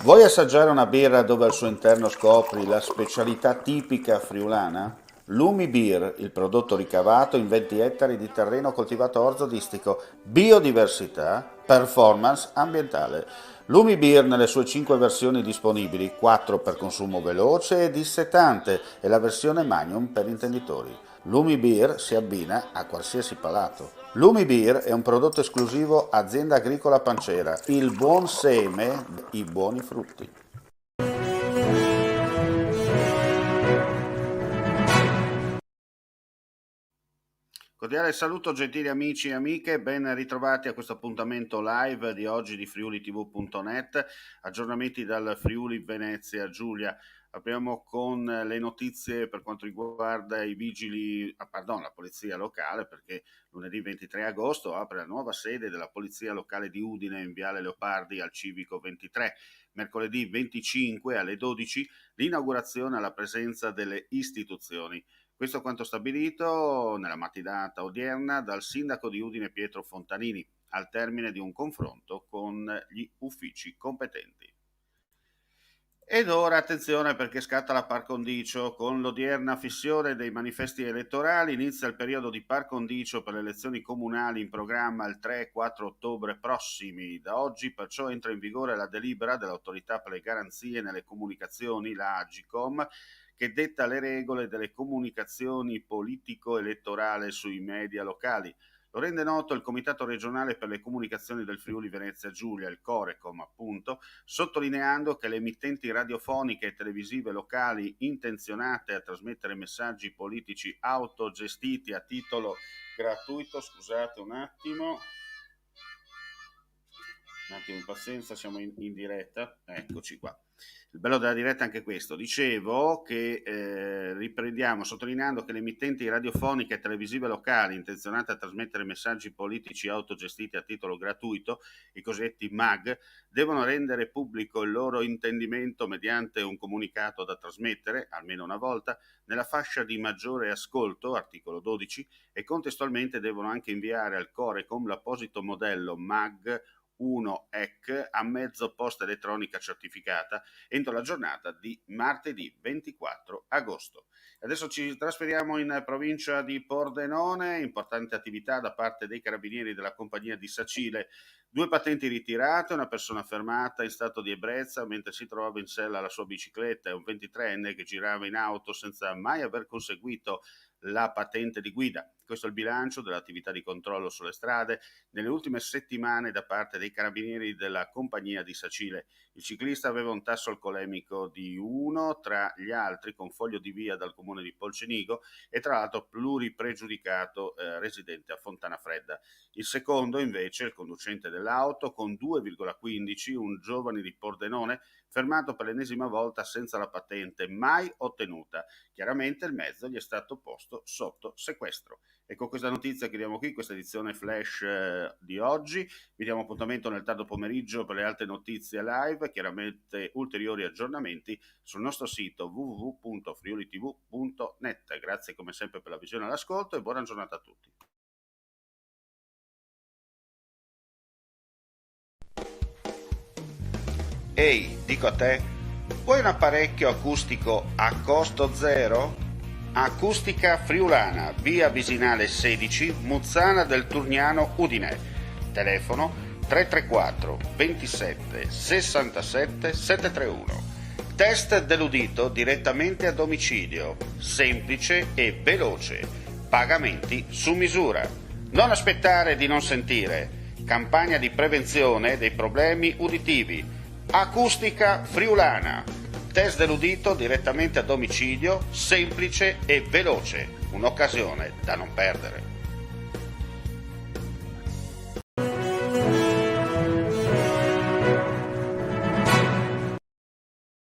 Vuoi assaggiare una birra dove al suo interno scopri la specialità tipica friulana? Lumi Beer, il prodotto ricavato in 20 ettari di terreno coltivato orzodistico, biodiversità, performance ambientale. Lumi Beer nelle sue 5 versioni disponibili, 4 per consumo veloce e dissetante e la versione Magnum per intenditori. Lumi Beer si abbina a qualsiasi palato. Lumi Beer è un prodotto esclusivo Azienda Agricola Pancera, il buon seme, i buoni frutti. Cordiale saluto gentili amici e amiche, ben ritrovati a questo appuntamento live di oggi di friulitv.net, aggiornamenti dal Friuli Venezia Giulia. Apriamo con le notizie per quanto riguarda i vigili, la polizia locale, perché lunedì 23 agosto apre la nuova sede della polizia locale di Udine in Viale Leopardi al Civico 23. Mercoledì 25 alle 12 l'inaugurazione alla presenza delle istituzioni. Questo è quanto stabilito nella mattinata odierna dal sindaco di Udine Pietro Fontanini, al termine di un confronto con gli uffici competenti. Ed ora attenzione perché scatta la par condicio. Con l'odierna fissione dei manifesti elettorali inizia il periodo di par condicio per le elezioni comunali in programma il 3 e 4 ottobre prossimi. Da oggi perciò entra in vigore la delibera dell'Autorità per le garanzie nelle comunicazioni, la Agicom, che detta le regole delle comunicazioni politico-elettorale sui media locali. Lo rende noto il Comitato regionale per le comunicazioni del Friuli Venezia Giulia, il Corecom appunto, sottolineando che le emittenti radiofoniche e televisive locali intenzionate a trasmettere messaggi politici autogestiti a titolo gratuito, scusate un attimo di pazienza, siamo in diretta, eccoci qua. Il bello della diretta è anche questo. Dicevo che riprendiamo sottolineando che le emittenti radiofoniche e televisive locali intenzionate a trasmettere messaggi politici autogestiti a titolo gratuito, i cosiddetti MAG, devono rendere pubblico il loro intendimento mediante un comunicato da trasmettere, almeno una volta, nella fascia di maggiore ascolto, articolo 12, e contestualmente devono anche inviare al Corecom l'apposito modello MAG 1 EC a mezzo posta elettronica certificata entro la giornata di martedì 24 agosto. Adesso ci trasferiamo in provincia di Pordenone, importante attività da parte dei carabinieri della compagnia di Sacile. 2 patenti ritirate, una persona fermata in stato di ebbrezza mentre si trovava in sella alla sua bicicletta e un 23enne che girava in auto senza mai aver conseguito la patente di guida. Questo è il bilancio dell'attività di controllo sulle strade nelle ultime settimane da parte dei carabinieri della compagnia di Sacile. Il ciclista aveva un tasso alcolemico di 1 tra gli altri con foglio di via dal comune di Polcenigo e tra l'altro pluripregiudicato residente a Fontana Fredda. Il secondo invece, il conducente dell'auto con 2,15, un giovane di Pordenone fermato per l'ennesima volta senza la patente mai ottenuta. Chiaramente il mezzo gli è stato posto sotto sequestro. E con questa notizia chiudiamo qui questa edizione flash di oggi. Vi diamo appuntamento nel tardo pomeriggio per le altre notizie live, chiaramente ulteriori aggiornamenti sul nostro sito www.friulitv.net. Grazie come sempre per la visione e l'ascolto e buona giornata a tutti. Ehi, dico a te, vuoi un apparecchio acustico a costo zero? Acustica Friulana, via Visinale 16, Muzzana del Turniano, Udine. Telefono 334 27 67 731. Test dell'udito direttamente a domicilio, semplice e veloce. Pagamenti su misura. Non aspettare di non sentire. Campagna di prevenzione dei problemi uditivi. Acustica Friulana. Test dell'udito direttamente a domicilio, semplice e veloce. Un'occasione da non perdere.